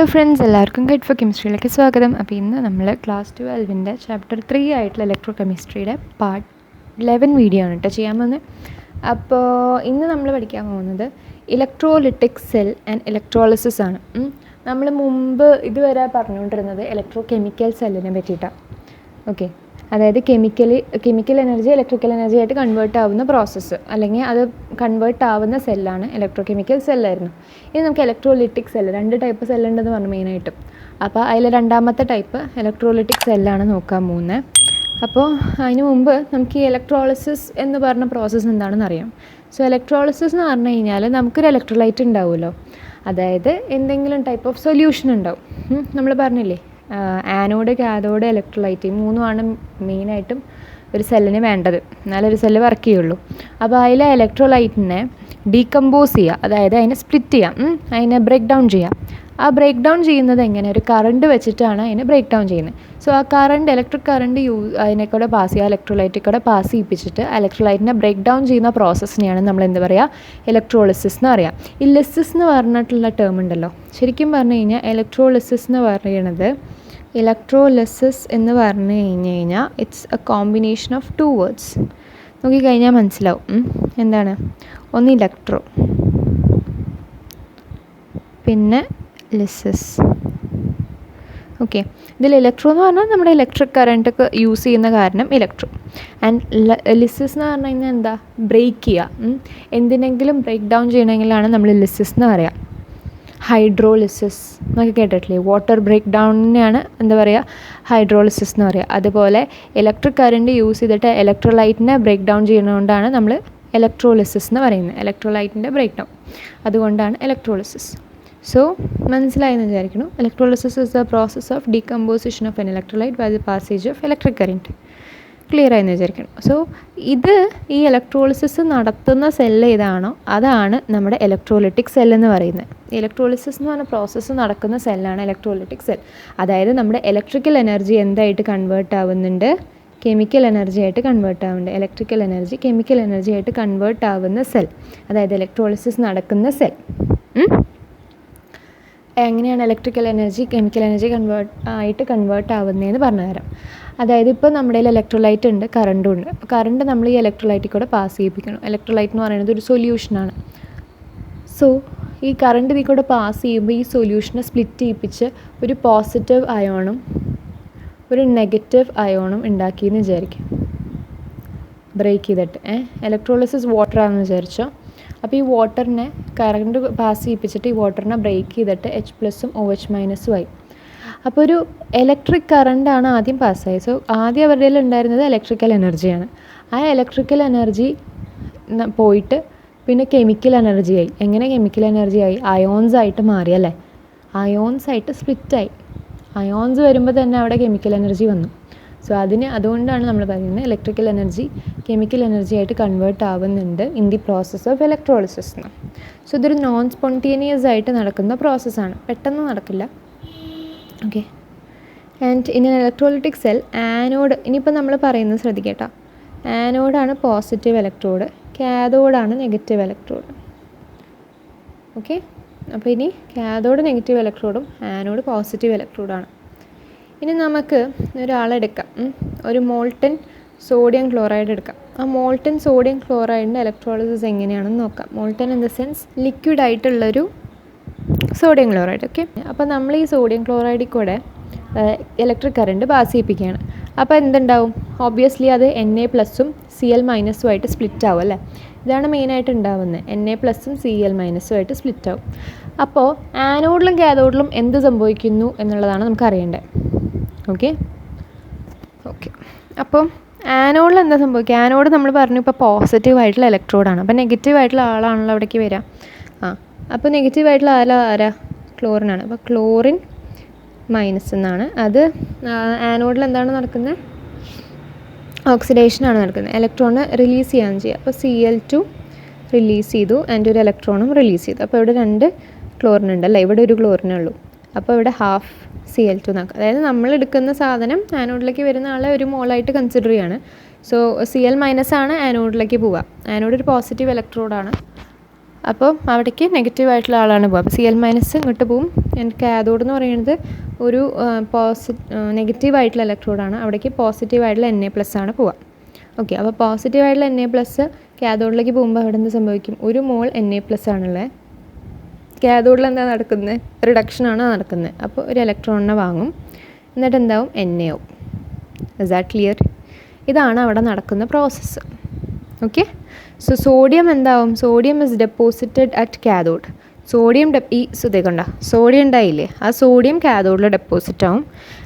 Hello friends, എല്ലാവർക്കും guide four കെമിസ്ട്രിയിലേക്ക് സ്വാഗതം. അപ്പോൾ ഇന്ന് നമ്മൾ ക്ലാസ് 12 ചാപ്റ്റർ 3 ആയിട്ടുള്ള ഇലക്ട്രോ കെമിസ്ട്രിയുടെ പാർട്ട് 11 വീഡിയോ ആണ് കേട്ടോ ചെയ്യാൻ പോകുന്നത്. അപ്പോൾ ഇന്ന് നമ്മൾ പഠിക്കാൻ പോകുന്നത് ഇലക്ട്രോലിറ്റിക് സെൽ ആൻഡ് ഇലക്ട്രോളിസിസ് ആണ്. നമ്മൾ മുമ്പ് ഇതുവരെ പറഞ്ഞുകൊണ്ടിരുന്നത് ഇലക്ട്രോ കെമിക്കൽ സെല്ലിനെ പറ്റിയിട്ടാണ്. ഓക്കെ, അതായത് കെമിക്കൽ എനർജി ഇലക്ട്രിക്കൽ എനർജി ആയിട്ട് കൺവേർട്ട് ആവുന്ന പ്രോസസ്സ്, അല്ലെങ്കിൽ അത് കൺവേർട്ട് ആവുന്ന സെല്ലാണ് ഇലക്ട്രോ കെമിക്കൽ സെല്ലായിരുന്നു. ഇനി നമുക്ക് ഇലക്ട്രോലിറ്റിക് സെല്ല്, 2 ടൈപ്പ് സെല്ലുണ്ടെന്ന് പറഞ്ഞു മെയിനായിട്ടും. അപ്പോൾ അതിൽ രണ്ടാമത്തെ ടൈപ്പ് ഇലക്ട്രോലിറ്റിക് സെല്ലാണ് നോക്കാൻ പോകുന്നത്. അപ്പോൾ അതിന് മുമ്പ് നമുക്ക് ഈ ഇലക്ട്രോളിസിസ് എന്ന് പറഞ്ഞ പ്രോസസ്സ് എന്താണെന്ന് അറിയാം. സോ ഇലക്ട്രോളിസിസ് എന്ന് പറഞ്ഞു കഴിഞ്ഞാൽ നമുക്കൊരു ഇലക്ട്രോലൈറ്റ് ഉണ്ടാവുമല്ലോ, അതായത് എന്തെങ്കിലും ടൈപ്പ് ഓഫ് സൊല്യൂഷൻ ഉണ്ടാവും. നമ്മൾ പറഞ്ഞില്ലേ, ആനോഡ്, കാഥോഡ്, ഇലക്ട്രോലൈറ്റ്, ഈ മൂന്നുമാണ് മെയിനായിട്ടും ഒരു സെല്ലിന് വേണ്ടത്, എന്നാലേ ഒരു സെല്ല് വർക്ക് ചെയ്യുള്ളൂ. അപ്പോൾ അതിലെ ഇലക്ട്രോലൈറ്റിനെ ഡീകമ്പോസ് ചെയ്യുക, അതായത് അതിനെ സ്പ്ലിറ്റ് ചെയ്യാം, അതിനെ ബ്രേക്ക് ഡൗൺ ചെയ്യാം. ആ ബ്രേക്ക് ഡൗൺ ചെയ്യുന്നത് എങ്ങനെ? ഒരു കറണ്ട് വെച്ചിട്ടാണ് അതിനെ ബ്രേക്ക് ഡൗൺ ചെയ്യുന്നത്. സോ ആ കറണ്ട്, ഇലക്ട്രിക് കറണ്ട് അതിനെ കൂടെ പാസ് ചെയ്യുക, ഇലക്ട്രോലൈറ്റിൽ കൂടെ പാസ് ചെയ്യിപ്പിച്ചിട്ട് ഇലക്ട്രോലൈറ്റിനെ ബ്രേക്ക് ഡൗൺ ചെയ്യുന്ന പ്രോസസ്സിനെയാണ് നമ്മൾ എന്ത് പറയുക? ഇലക്ട്രോളിസിസ് എന്ന് പറയാം. ഈ ലിസിസ് എന്ന് പറഞ്ഞിട്ടുള്ള ടേം ഉണ്ടല്ലോ, ശരിക്കും പറഞ്ഞു കഴിഞ്ഞാൽ ഇലക്ട്രോളിസിസ് എന്ന് പറയുന്നത്, ഇലക്ട്രോലിസിസ് എന്ന് പറഞ്ഞു കഴിഞ്ഞാൽ it's A combination of 2 words. നോക്കിക്കഴിഞ്ഞാൽ മനസ്സിലാവും എന്താണ്. ഒന്ന് ഇലക്ട്രോ, പിന്നെ ലിസിസ്. ഓക്കെ, ഇതിൽ ഇലക്ട്രോ എന്ന് പറഞ്ഞാൽ നമ്മുടെ ഇലക്ട്രിക് കറണ്ടൊക്കെ യൂസ് ചെയ്യുന്ന കാരണം ഇലക്ട്രോ. ആൻഡ് ലിസിസ് എന്ന് പറഞ്ഞു കഴിഞ്ഞാൽ എന്താ? ബ്രേക്ക് ചെയ്യുക. എന്തിനെങ്കിലും ബ്രേക്ക് ഡൗൺ ചെയ്യണമെങ്കിലാണ് നമ്മൾ ലിസിസ് എന്ന് പറയാം. ഹൈഡ്രോളിസിസ് എന്നൊക്കെ കേട്ടിട്ടില്ലേ? വാട്ടർ ബ്രേക്ക് ഡൗണിനെയാണ് എന്താ പറയുക? ഹൈഡ്രോളിസിസ് എന്ന് പറയുക. അതുപോലെ ഇലക്ട്രിക് കറണ്ട് യൂസ് ചെയ്തിട്ട് ഇലക്ട്രോലൈറ്റിനെ ബ്രേക്ക് ഡൗൺ ചെയ്യുന്നതുകൊണ്ടാണ് നമ്മൾ ഇലക്ട്രോളിസിസ് എന്ന് പറയുന്നത്. ഇലക്ട്രോലൈറ്റിൻ്റെ ബ്രേക്ക് ഡൗൺ, അതുകൊണ്ടാണ് ഇലക്ട്രോളിസിസ്. സോ മനസ്സിലായെന്ന് വിചാരിക്കുന്നു. Electrolysis is the process of decomposition of an electrolyte by the passage of electric current. Clear ആയെന്ന് വിചാരിക്കണം. സോ ഈ ഇലക്ട്രോളിസിസ് നടത്തുന്ന സെല്ല് ഏതാണോ അതാണ് നമ്മുടെ ഇലക്ട്രോലിറ്റിക് സെല്ലെന്ന് പറയുന്നത്. ഇലക്ട്രോളിസിസ് എന്ന് പറഞ്ഞ പ്രോസസ്സ് നടക്കുന്ന സെല്ലാണ് ഇലക്ട്രോലിറ്റിക് സെൽ. അതായത് നമ്മുടെ ഇലക്ട്രിക്കൽ എനർജി എന്തായിട്ട് കൺവേർട്ട് ആവുന്നുണ്ട്? കെമിക്കൽ എനർജി ആയിട്ട് കൺവേർട്ട് ആവുന്നുണ്ട്. ഇലക്ട്രിക്കൽ എനർജി കെമിക്കൽ എനർജി ആയിട്ട് കൺവേർട്ട് ആവുന്ന സെൽ, അതായത് ഇലക്ട്രോളിസിസ് നടക്കുന്ന സെൽ. എങ്ങനെയാണ് electrical energy chemical energy convert ആവുന്നതെന്ന് പറഞ്ഞു തരാം. അതായത് ഇപ്പോൾ നമ്മുടെ കയ്യിൽ ഇലക്ട്രോലൈറ്റ് ഉണ്ട്, കറണ്ടും ഉണ്ട്. അപ്പോൾ കറണ്ട് നമ്മൾ ഈ ഇലക്ട്രോലൈറ്റിൽ കൂടെ പാസ് ചെയ്യിപ്പിക്കണം. ഇലക്ട്രോലൈറ്റ് എന്ന് പറയുന്നത് ഒരു സൊല്യൂഷനാണ്. സോ ഈ കറണ്ട് ഇതിൽ കൂടെ പാസ് ചെയ്യുമ്പോൾ ഈ സൊല്യൂഷനെ സ്പ്ലിറ്റ് ചെയ്യിപ്പിച്ച് ഒരു പോസിറ്റീവ് അയോണും ഒരു നെഗറ്റീവ് അയോണും ഉണ്ടാക്കിയെന്ന് വിചാരിക്കും, ബ്രേക്ക് ചെയ്തിട്ട്. ഇലക്ട്രോളിസിസ് വാട്ടർ ആണെന്ന് വിചാരിച്ചോ. അപ്പോൾ ഈ വാട്ടറിനെ കറണ്ട് പാസ് ചെയ്യിപ്പിച്ചിട്ട് ഈ വാട്ടറിനെ ബ്രേക്ക് ചെയ്തിട്ട് H+ഉം OH- ആയി. അപ്പോൾ ഒരു ഇലക്ട്രിക് കറണ്ടാണ് ആദ്യം പാസ്സായത്. സോ ആദ്യം അവരുടെ കയ്യിൽ ഉണ്ടായിരുന്നത് ഇലക്ട്രിക്കൽ എനർജിയാണ്. ആ ഇലക്ട്രിക്കൽ എനർജി പോയിട്ട് പിന്നെ കെമിക്കൽ എനർജിയായി. എങ്ങനെ കെമിക്കൽ എനർജിയായി? അയോൺസ് ആയിട്ട് മാറി, അല്ലേ? അയോൺസ് ആയിട്ട് സ്പ്ലിറ്റായി. അയോൺസ് വരുമ്പോൾ തന്നെ അവിടെ കെമിക്കൽ എനർജി വന്നു. സോ അതുകൊണ്ടാണ് നമ്മൾ പറയുന്നത് ഇലക്ട്രിക്കൽ എനർജി കെമിക്കൽ എനർജി ആയിട്ട് കൺവേർട്ട് ആവുന്നുണ്ട് in the process of electrolysis എന്ന്. സോ ഇതൊരു നോൺ സ്പോണ്ടേനിയസ് ആയിട്ട് നടക്കുന്ന പ്രോസസ്സാണ്, പെട്ടെന്ന് നടക്കില്ല. Okay, and in electrolytic cell anode, ഇനിയിപ്പോൾ നമ്മൾ പറയുന്നത് ശ്രദ്ധിക്കട്ടോ, ആനോഡാണ് പോസിറ്റീവ് ഇലക്ട്രോഡ്, കാഥോഡാണ് നെഗറ്റീവ് ഇലക്ട്രോഡ്. ഓക്കെ, അപ്പോൾ ഇനി കാഥോഡ് നെഗറ്റീവ് ഇലക്ട്രോഡും ആനോഡ് പോസിറ്റീവ് ഇലക്ട്രോഡാണ്. ഇനി നമുക്ക് ഒരാളെടുക്കാം, ഒരു മോൾട്ടൻ സോഡിയം ക്ലോറൈഡ് എടുക്കാം. ആ മോൾട്ടൻ സോഡിയം ക്ലോറൈഡിൻ്റെ ഇലക്ട്രോളിസിസ് എങ്ങനെയാണെന്ന് നോക്കാം. Molten in the sense liquid ആയിട്ടുള്ളൊരു സോഡിയം ക്ലോറൈഡ്. ഓക്കെ, അപ്പോൾ നമ്മൾ ഈ സോഡിയം ക്ലോറൈഡിൽ കൂടെ ഇലക്ട്രിക് കറണ്ട് പാസ് ചെയ്യിപ്പിക്കുകയാണ്. അപ്പോൾ എന്തുണ്ടാവും? ഓബ്വിയസ്ലി അത് Na+ഉം Cl- ആയിട്ട് സ്പ്ലിറ്റ് ആവും, അല്ലേ? ഇതാണ് മെയിനായിട്ട് ഉണ്ടാവുന്നത്. Na+ഉം Cl- ആയിട്ട് സ്പ്ലിറ്റ് ആവും. അപ്പോൾ ആനോഡിലും കാഥോഡിലും എന്ത് സംഭവിക്കുന്നു എന്നുള്ളതാണ് നമുക്ക് അറിയേണ്ടത്. ഓക്കെ, അപ്പം ആനോഡിൽ എന്താ സംഭവിക്കുക? ആനോഡ് നമ്മൾ പറഞ്ഞു ഇപ്പോൾ പോസിറ്റീവ് ആയിട്ടുള്ള ഇലക്ട്രോഡാണ്. അപ്പോൾ നെഗറ്റീവ് ആയിട്ടുള്ള ആളാണല്ലോ അവിടേക്ക് വരിക. അപ്പോൾ നെഗറ്റീവ് ആയിട്ടുള്ള ആരാ? ക്ലോറിനാണ്. അപ്പോൾ ക്ലോറിൻ മൈനസ് എന്നാണ്. അത് ആനോഡിൽ എന്താണ് നടക്കുന്നത്? ഓക്സിഡേഷനാണ് നടക്കുന്നത്. ഇലക്ട്രോണിനെ റിലീസ് ചെയ്യാൻ ചെയ്യുക. അപ്പോൾ Cl2 റിലീസ് ചെയ്തു ആൻഡ് ഒരു ഇലക്ട്രോണും റിലീസ് ചെയ്തു. അപ്പോൾ ഇവിടെ 2 ക്ലോറിൻ ഉണ്ടല്ലേ, ഇവിടെ ഒരു ക്ലോറിനേ ഉള്ളൂ. അപ്പോൾ ഇവിടെ ഹാഫ് Cl2 എന്നാക്കുക. അതായത് നമ്മൾ എടുക്കുന്ന സാധനം ആനോഡിലേക്ക് വരുന്ന ആളെ ഒരു മോളായിട്ട് കൺസിഡർ ചെയ്യാണ്. സോ Cl- ആണ് ആനോഡിലേക്ക് പോവുക. ആനോഡ് ഒരു പോസിറ്റീവ് ഇലക്ട്രോഡാണ്. അപ്പോൾ അവിടേക്ക് നെഗറ്റീവായിട്ടുള്ള ആളാണ് പോകുക. അപ്പോൾ Cl- ഇങ്ങോട്ട് പോവും. ആൻഡ് കാഥോഡ് എന്ന് പറയുന്നത് ഒരു നെഗറ്റീവായിട്ടുള്ള ഇലക്ട്രോഡാണ്. അവിടേക്ക് പോസിറ്റീവായിട്ടുള്ള Na+ ആണ് പോവുക. ഓക്കെ, അപ്പോൾ പോസിറ്റീവായിട്ടുള്ള Na+ കാഥോഡിലേക്ക് പോകുമ്പോൾ അവിടെ എന്ത് സംഭവിക്കും? ഒരു മോൾ Na+ ആണുള്ളത്. കാഥോഡിൽ എന്താ നടക്കുന്നത്? റിഡക്ഷനാണ് നടക്കുന്നത്. അപ്പോൾ ഒരു ഇലക്ട്രോണിനെ വാങ്ങും, എന്നിട്ട് എന്താവും? Na ആവും. Is that clear? ഇതാണ് അവിടെ നടക്കുന്ന പ്രോസസ്സ്. ഓക്കെ, സോ സോഡിയം എന്താവും? Sodium is deposited at cathode. Sodium sodium ഉണ്ടായില്ലേ, ആ സോഡിയം കാഥോഡിൽ ഡെപ്പോസിറ്റ് ആവും.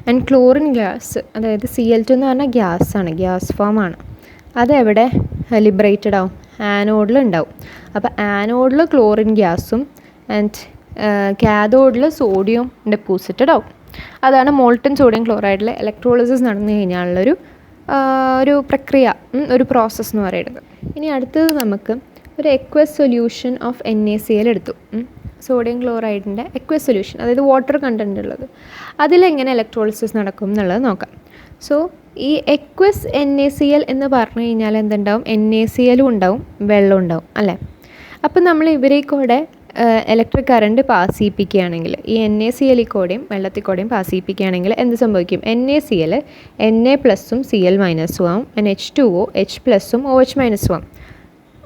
ആൻഡ് ക്ലോറിൻ ഗ്യാസ്, അതായത് Cl2 എന്ന് പറഞ്ഞാൽ ഗ്യാസാണ്, ഗ്യാസ് ഫോമാണ്. അതെവിടെ ലിബറേറ്റഡ് ആവും? ആനോഡിൽ ഉണ്ടാവും. അപ്പോൾ ആനോഡിൽ ക്ലോറിൻ ഗ്യാസും ആൻഡ് കാഥോഡിൽ സോഡിയം ഡെപ്പോസിറ്റഡ് ആവും. അതാണ് മോൾട്ടൺ സോഡിയം ക്ലോറൈഡിലെ ഇലക്ട്രോളിസിസ് നടന്നു കഴിഞ്ഞാലുള്ളൊരു ഒരു പ്രക്രിയ, ഒരു പ്രോസസ്സ് എന്ന് പറയുന്നത്. ഇനി അടുത്തത് നമുക്ക് ഒരു എക്വസ് സൊല്യൂഷൻ ഓഫ് NaCl എടുത്തു. സോഡിയം ക്ലോറൈഡിൻ്റെ എക്വസ് സൊല്യൂഷൻ, അതായത് വാട്ടർ കണ്ടൻറ് ഉള്ളത്. അതിലെങ്ങനെ ഇലക്ട്രോളിസിസ് നടക്കും എന്നുള്ളത് നോക്കാം. സോ ഈ എക്വസ് NaCl എന്ന് പറഞ്ഞു കഴിഞ്ഞാൽ എന്തുണ്ടാവും? NaCl ഉണ്ടാവും, വെള്ളം ഉണ്ടാവും അല്ലേ. അപ്പം നമ്മൾ ഇവരേക്കൂടെ ഇലക്ട്രിക് കറണ്ട് പാസ് ചെയ്യിപ്പിക്കുകയാണെങ്കിൽ, ഈ NaCl കൂടെയും വെള്ളത്തിൽ കൂടെയും പാസ് ചെയ്യിപ്പിക്കുകയാണെങ്കിൽ എന്ത് സംഭവിക്കും? NaCl Na+ഉം Cl- ആവും, H2O H+ഉം OH- ആവും.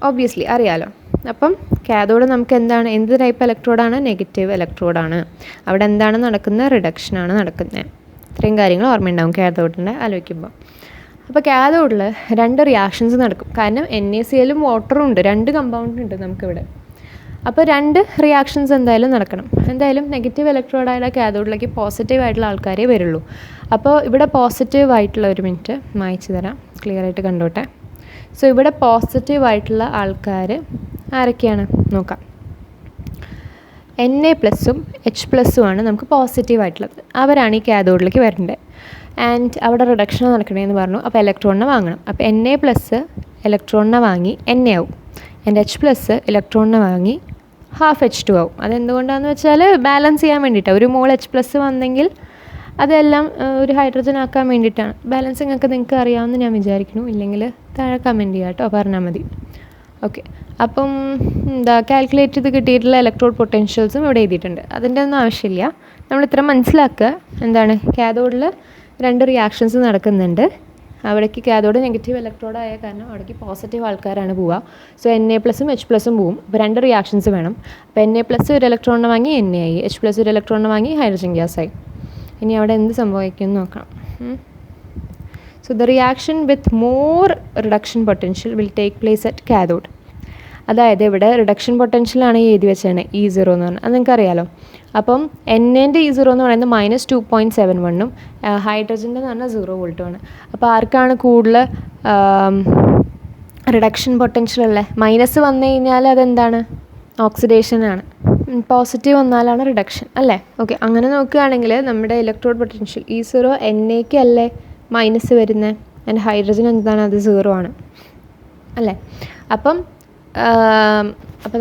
ഒബ്വിയസ്ലി അറിയാലോ. അപ്പം കാഥോഡ് നമുക്ക് എന്താണ്? എന്ത് ടൈപ്പ് ഇലക്ട്രോഡാണ്? നെഗറ്റീവ് ഇലക്ട്രോഡാണ്. അവിടെ എന്താണ് നടക്കുന്നത്? റിഡക്ഷനാണ് നടക്കുന്നത്. ഇത്രയും കാര്യങ്ങൾ ഓർമ്മയുണ്ടാവും കാഥോഡിൻ്റെ ആലോചിക്കുമ്പോൾ. അപ്പോൾ കാഥോഡിൽ 2 റിയാക്ഷൻസ് നടക്കും. കാരണം NaClഉം വാട്ടറും ഉണ്ട്, 2 കമ്പൗണ്ട് ഉണ്ട് നമുക്കിവിടെ. അപ്പോൾ 2 റിയാക്ഷൻസ് എന്തായാലും നടക്കണം. എന്തായാലും നെഗറ്റീവ് ഇലക്ട്രോഡായ കാഥോഡിലേക്ക് പോസിറ്റീവായിട്ടുള്ള ആൾക്കാരേ വരുള്ളൂ. അപ്പോൾ ഇവിടെ പോസിറ്റീവായിട്ടുള്ള, ഒരു മിനിറ്റ് മായ്ച്ചു തരാം, ക്ലിയർ ആയിട്ട് കണ്ടോട്ടെ. സോ ഇവിടെ പോസിറ്റീവായിട്ടുള്ള ആൾക്കാർ ആരൊക്കെയാണ് നോക്കാം. Na+ഉം H+ഉം ആണ് നമുക്ക് പോസിറ്റീവായിട്ടുള്ളത്. അവരാണ് ഈ കാഥോഡിലേക്ക് വരേണ്ടത്. ആൻഡ് അവിടെ റിഡക്ഷൻ നടക്കണമെന്ന് പറഞ്ഞു. അപ്പോൾ ഇലക്ട്രോണിനെ വാങ്ങണം. അപ്പോൾ Na+ ഇലക്ട്രോണിനെ വാങ്ങി Na ആവും. ആൻഡ് H+ ഇലക്ട്രോണിനെ വാങ്ങി ഹാഫ് H2 ആവും. അതെന്തുകൊണ്ടാണെന്ന് വെച്ചാൽ ബാലൻസ് ചെയ്യാൻ വേണ്ടിയിട്ടാണ്. ഒരു മോൾ H+ വന്നെങ്കിൽ അതെല്ലാം ഒരു ഹൈഡ്രജൻ ആക്കാൻ വേണ്ടിയിട്ടാണ്. ബാലൻസിങ് ഒക്കെ നിങ്ങൾക്ക് അറിയാമെന്ന് ഞാൻ വിചാരിക്കുന്നു. ഇല്ലെങ്കിൽ താഴെ കമൻറ്റ് ചെയ്യാം കേട്ടോ, പറഞ്ഞാൽ മതി. ഓക്കെ, അപ്പം കാൽക്കുലേറ്റ് ചെയ്ത് കിട്ടിയിട്ടുള്ള ഇലക്ട്രോഡ് പൊട്ടൻഷ്യൽസും ഇവിടെ എഴുതിയിട്ടുണ്ട്. അതിൻ്റെ ഒന്നും ആവശ്യമില്ല. നമ്മൾ ഇത്ര മനസ്സിലാക്കുക. എന്താണ്? കാഥോഡിൽ 2 റിയാക്ഷൻസ് നടക്കുന്നുണ്ട്. അവിടേക്ക് കാഥോഡ് നെഗറ്റീവ് ഇലക്ട്രോഡ് ആയ കാരണം അവിടേക്ക് പോസിറ്റീവ് ആൾക്കാരാണ് പോവുക. സോ Na+ഉം H+ഉം പോവും. അപ്പോൾ 2 റിയാക്ഷൻസ് വേണം. അപ്പോൾ Na+ ഒരു ഇലക്ട്രോണിനെ വാങ്ങി Na ആയി, H+ ഒരു ഇലക്ട്രോണിനെ വാങ്ങി ഹൈഡ്രജൻ ഗ്യാസ് ആയി. ഇനി അവിടെ എന്ത് സംഭവിക്കും എന്ന് നോക്കാം. So the reaction with more reduction potential will take place at cathode. അതായത് ഇവിടെ റിഡക്ഷൻ പൊട്ടൻഷ്യലാണ് എഴുതി വെച്ചാണ് E0 എന്ന് പറഞ്ഞാൽ, അത് നിങ്ങൾക്ക് അറിയാലോ. അപ്പം N-ൻ്റെ E0 എന്ന് പറയുന്നത് -2.71 ഹൈഡ്രജൻ്റെ എന്ന് പറഞ്ഞാൽ 0 വോൾട്ടുമാണ്. അപ്പോൾ ആർക്കാണ് കൂടുതൽ റിഡക്ഷൻ പൊട്ടൻഷ്യൽ ഉള്ളത്? മൈനസ് വന്നു കഴിഞ്ഞാൽ അതെന്താണ്? ഓക്സിഡേഷനാണ്. പോസിറ്റീവ് വന്നാലാണ് റിഡക്ഷൻ അല്ലേ. ഓക്കെ, അങ്ങനെ നോക്കുകയാണെങ്കിൽ നമ്മുടെ ഇലക്ട്രോഡ് പൊട്ടൻഷ്യൽ E0 Na-ക്ക് അല്ലേ മൈനസ് വരുന്നത്. ആൻഡ് ഹൈഡ്രജൻ എന്താണ്? അത് 0 ആണ് അല്ലേ. അപ്പം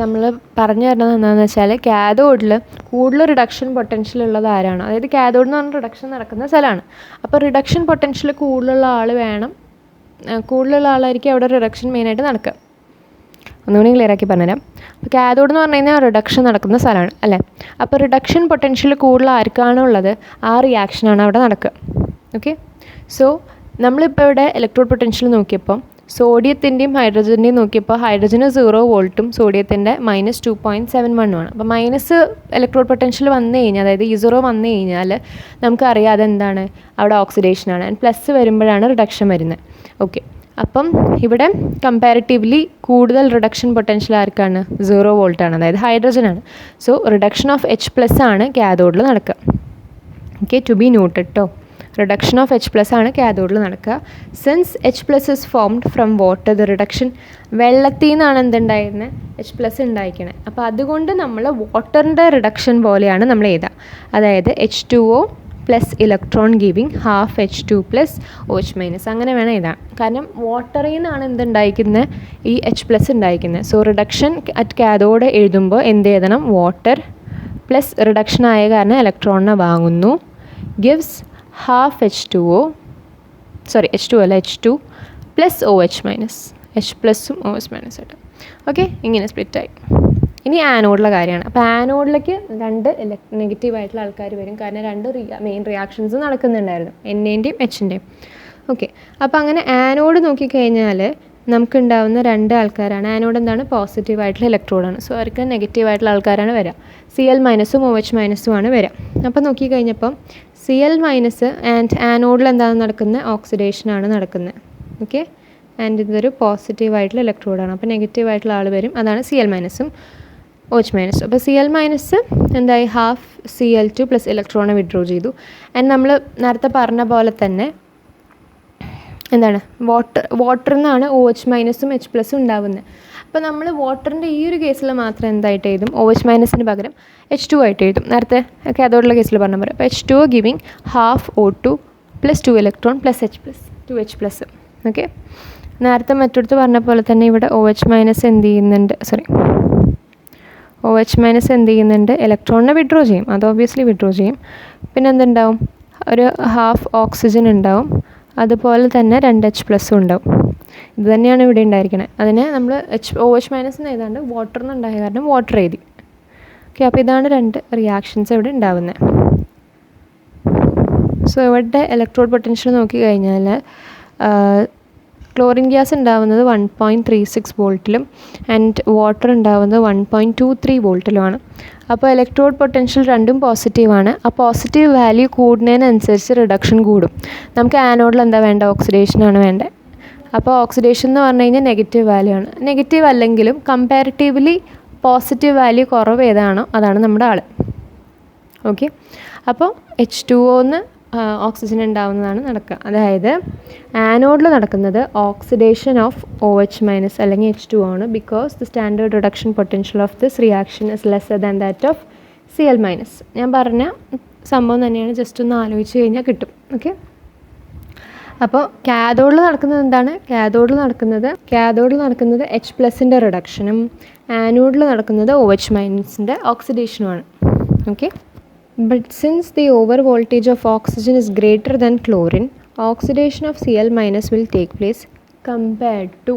നമ്മൾ പറഞ്ഞു തരുന്നത് എന്താണെന്ന് വെച്ചാൽ കാഥോഡിൽ കൂടുതൽ റിഡക്ഷൻ പൊട്ടൻഷ്യൽ ഉള്ളത് ആരാണ്? അതായത് കാഥോഡ് എന്ന് പറഞ്ഞാൽ റിഡക്ഷൻ നടക്കുന്ന സ്ഥലമാണ്. അപ്പോൾ റിഡക്ഷൻ പൊട്ടൻഷ്യൽ കൂടുതലുള്ള ആൾ വേണം, കൂടുതലുള്ള ആളായിരിക്കും അവിടെ റിഡക്ഷൻ മെയിനായിട്ട് നടക്കുക. ഒന്നുകൂടി ക്ലിയർ ആക്കി പറഞ്ഞുതരാം. അപ്പോൾ കാഥോഡ് എന്ന് പറഞ്ഞു കഴിഞ്ഞാൽ റിഡക്ഷൻ നടക്കുന്ന സ്ഥലമാണ് അല്ലേ. അപ്പോൾ റിഡക്ഷൻ പൊട്ടൻഷ്യൽ കൂടുതൽ ആർക്കാണോ ഉള്ളത് ആ റിയാക്ഷനാണ് അവിടെ നടക്കുക. ഓക്കെ, സോ നമ്മളിപ്പോൾ ഇവിടെ ഇലക്ട്രോഡ് പൊട്ടൻഷ്യൽ നോക്കിയപ്പോൾ സോഡിയത്തിൻ്റെയും ഹൈഡ്രജൻ്റെയും നോക്കിയപ്പോൾ ഹൈഡ്രജന് 0 വോൾട്ടും സോഡിയത്തിൻ്റെ -2.71 ആണ്. അപ്പോൾ മൈനസ് ഇലക്ട്രോഡ് പൊട്ടൻഷ്യൽ വന്നു കഴിഞ്ഞാൽ, അതായത് E0 വന്നു കഴിഞ്ഞാൽ നമുക്കറിയാം അതെന്താണ്? അവിടെ ഓക്സിഡേഷനാണ്. ആൻഡ് പ്ലസ് വരുമ്പോഴാണ് റിഡക്ഷൻ വരുന്നത്. ഓക്കെ, അപ്പം ഇവിടെ കമ്പാരിറ്റീവ്ലി കൂടുതൽ റിഡക്ഷൻ പൊട്ടൻഷ്യൽ ആർക്കാണ്? 0 വോൾട്ടാണ്, അതായത് ഹൈഡ്രജനാണ്. സോ റിഡക്ഷൻ ഓഫ് H+ ആണ് കാഥോഡിൽ നടക്കുക. ഓക്കെ, ടു ബി നോട്ടഡ് കേട്ടോ. റിഡക്ഷൻ ഓഫ് H+ ആണ് കാഥോഡിൽ നടക്കുക. Since H+ is formed from water, the reduction വെള്ളത്തിൽ നിന്നാണ് എന്തുണ്ടായിരുന്നത്? H+ ഉണ്ടായിരിക്കണേ. അപ്പോൾ അതുകൊണ്ട് നമ്മൾ വാട്ടറിൻ്റെ റിഡക്ഷൻ പോലെയാണ് നമ്മൾ എഴുതുക. അതായത് H2O plus electron giving half H2 plus OH-, അങ്ങനെ വേണം എഴുതാൻ. കാരണം വാട്ടറിൽ നിന്നാണ് എന്തുണ്ടായിരിക്കുന്നത്? ഈ H+ ഉണ്ടായിരിക്കുന്നത്. സോ റിഡക്ഷൻ അറ്റ് കാഥോഡ് എഴുതുമ്പോൾ എന്ത് എഴുതണം? വാട്ടർ പ്ലസ് റിഡക്ഷൻ ആയ കാരണം ഇലക്ട്രോണിനെ വാങ്ങുന്നു, gives half H2O H2 plus OH-, H+ഉം OH- ആയിട്ട്. ഓക്കെ, ഇങ്ങനെ സ്പ്ലിറ്റായി. ഇനി ആനോഡിലെ കാര്യമാണ്. അപ്പോൾ ആനോഡിലേക്ക് രണ്ട് നെഗറ്റീവായിട്ടുള്ള ആൾക്കാർ വരും, കാരണം രണ്ട് മെയിൻ റിയാക്ഷൻസ് നടക്കുന്നുണ്ടായിരുന്നു, എന്നേൻ്റെയും എച്ചിൻ്റെയും. ഓക്കെ, അപ്പോൾ അങ്ങനെ ആനോഡ് നോക്കിക്കഴിഞ്ഞാൽ നമുക്കുണ്ടാവുന്ന രണ്ട് ആൾക്കാരാണ്. ആനോഡ് എന്താണ്? പോസിറ്റീവായിട്ടുള്ള ഇലക്ട്രോഡാണ്. സോ അവർക്ക് നെഗറ്റീവായിട്ടുള്ള ആൾക്കാരാണ് വരിക. CL- OH- ആണ് വരിക. അപ്പോൾ നോക്കിക്കഴിഞ്ഞപ്പം CL- ആൻഡ് ആനോഡിൽ എന്താണ് നടക്കുന്നത്? ഓക്സിഡേഷനാണ് നടക്കുന്നത്. ഓക്കെ, ആൻഡ് ഇതൊരു പോസിറ്റീവായിട്ടുള്ള ഇലക്ട്രോഡാണ്. അപ്പോൾ നെഗറ്റീവായിട്ടുള്ള ആൾ വരും, അതാണ് CL- OH-. അപ്പോൾ CL- എന്തായി? ഹാഫ് Cl2 പ്ലസ് ഇലക്ട്രോണെ വിഡ്രോ ചെയ്തു. ആൻഡ് നമ്മൾ നേരത്തെ പറഞ്ഞ പോലെ തന്നെ എന്താണ്? വാട്ടറിൽ നിന്നാണ് OH- H+ ഉണ്ടാവുന്നത്. അപ്പോൾ നമ്മൾ വാട്ടറിൻ്റെ ഈ ഒരു കേസിൽ മാത്രം എന്തായിട്ട് എഴുതും? OH- പകരം H2 ആയിട്ട് എഴുതും. നേരത്തെ കാഥോഡിലെ കേസിൽ പറഞ്ഞ പോലെ. അപ്പോൾ H2O giving half O2 plus 2 electron plus H+. Okay, നേരത്തെ മറ്റടുത്ത് പറഞ്ഞ പോലെ തന്നെ ഇവിടെ OH- എന്ത് ചെയ്യുന്നുണ്ട്? OH- എന്ത് ചെയ്യുന്നുണ്ട്? ഇലക്ട്രോണിനെ വിഡ്രോ ചെയ്യും. അത് ഓബ്വിയസ്ലി വിഡ്രോ ചെയ്യും. പിന്നെ എന്തുണ്ടാവും? ഒരു ഹാഫ് ഓക്സിജൻ ഉണ്ടാവും, അതുപോലെ തന്നെ 2 H+ ഉണ്ടാവും. ഇത് തന്നെയാണ് ഇവിടെ ഉണ്ടായിരിക്കുന്നത്. അതിനെ നമ്മൾ OH- എഴുതാണ്ട് വാട്ടർ എന്നുണ്ടായ കാരണം വാട്ടർ എഴുതി. ഓക്കെ, അപ്പോൾ ഇതാണ് രണ്ട് റിയാക്ഷൻസ് ഇവിടെ ഉണ്ടാവുന്നത്. സോ ഇവിടെ ഇലക്ട്രോഡ് പൊട്ടൻഷ്യൽ നോക്കിക്കഴിഞ്ഞാൽ ക്ലോറിൻ ഗ്യാസ് ഉണ്ടാവുന്നത് 1.36 വോൾട്ടിലും ആൻഡ് വാട്ടർ ഉണ്ടാവുന്നത് 1.23 വോൾട്ടിലുമാണ്. അപ്പോൾ ഇലക്ട്രോഡ് പൊട്ടൻഷ്യൽ രണ്ടും പോസിറ്റീവാണ്. ആ പോസിറ്റീവ് വാല്യൂ കൂടുന്നതിനനുസരിച്ച് റിഡക്ഷൻ കൂടും. നമുക്ക് ആനോഡിൽ എന്താ വേണ്ട? ഓക്സിഡേഷനാണ് വേണ്ടത്. അപ്പോൾ ഓക്സിഡേഷൻ എന്ന് പറഞ്ഞു കഴിഞ്ഞാൽ നെഗറ്റീവ് വാല്യൂ ആണ്. നെഗറ്റീവ് അല്ലെങ്കിലും കമ്പാരിറ്റീവ്ലി പോസിറ്റീവ് വാല്യൂ കുറവ് ഏതാണോ അതാണ് നമ്മുടെ ആൾ. ഓക്കെ, അപ്പോൾ H2O ഓക്സിജൻ ഉണ്ടാവുന്നതാണ് നടക്കുക. അതായത് ആനോഡിൽ നടക്കുന്നത് ഓക്സിഡേഷൻ ഓഫ് OH- അല്ലെങ്കിൽ H2O ആണ്. Because the standard reduction potential of this reaction is lesser than that of CL-. ഞാൻ പറഞ്ഞ സംഭവം തന്നെയാണ്, ജസ്റ്റ് ഒന്ന് ആലോചിച്ച് കഴിഞ്ഞാൽ കിട്ടും. ഓക്കെ, അപ്പോൾ കാഥോഡിൽ നടക്കുന്നത് എന്താണ്? കാഥോഡിൽ നടക്കുന്നത് H+ൻ്റെ റിഡക്ഷനും ആനോഡിൽ നടക്കുന്നത് OH- ഓക്സിഡേഷനുമാണ്. Okay, but since the over voltage of oxygen is greater than chlorine, oxidation of CL- will take place compared to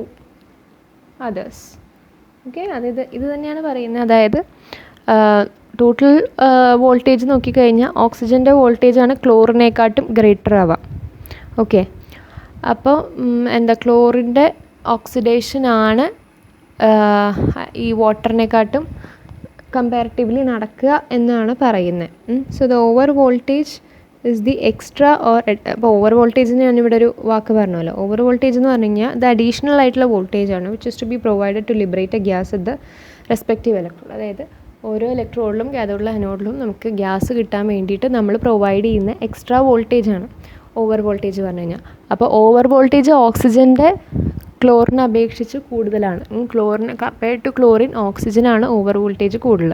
others. Okay, ഇത് തന്നെയാണ് പറയുന്നത്. അതായത് ടോട്ടൽ വോൾട്ടേജ് നോക്കിക്കഴിഞ്ഞാൽ ഓക്സിജൻ്റെ വോൾട്ടേജാണ് ക്ലോറിനേക്കാട്ടും ഗ്രേറ്റർ ആവുക. ഓക്കെ, അപ്പോൾ ക്ലോറിൻ്റെ ഓക്സിഡേഷനാണ് ഈ വാട്ടറിനെക്കാട്ടും കമ്പാരിറ്റീവ്ലി നടക്കുക എന്നാണ് പറയുന്നത്. So the over voltage is the extra or, അപ്പോൾ ഓവർ വോൾട്ടേജിന് ഞാനിവിടെ ഒരു വാക്ക് പറഞ്ഞല്ലോ. ഓവർ വോൾട്ടേജ് എന്ന് പറഞ്ഞു കഴിഞ്ഞാൽ ഇത് അഡീഷണൽ ആയിട്ടുള്ള വോൾട്ടേജ് ആണ് which is to be provided to liberate a gas at the respective electrode. അതായത് ഓരോ ഇലക്ട്രോഡിലും കാഥോഡിലും അനോഡിലും നമുക്ക് ഗ്യാസ് കിട്ടാൻ വേണ്ടിയിട്ട് നമ്മൾ പ്രൊവൈഡ് ചെയ്യുന്ന എക്സ്ട്രാ വോൾട്ടേജാണ് ഓവർ വോൾട്ടേജ് പറഞ്ഞു കഴിഞ്ഞാൽ. അപ്പോൾ ഓവർ വോൾട്ടേജ് ഓക്സിജൻ്റെ ക്ലോറിനെ അപേക്ഷിച്ച് കൂടുതലാണ്. ക്ലോറിന് കമ്പയർഡ് ടു ക്ലോറിൻ ഓക്സിജനാണ് ഓവർ വോൾട്ടേജ് കൂടുതൽ.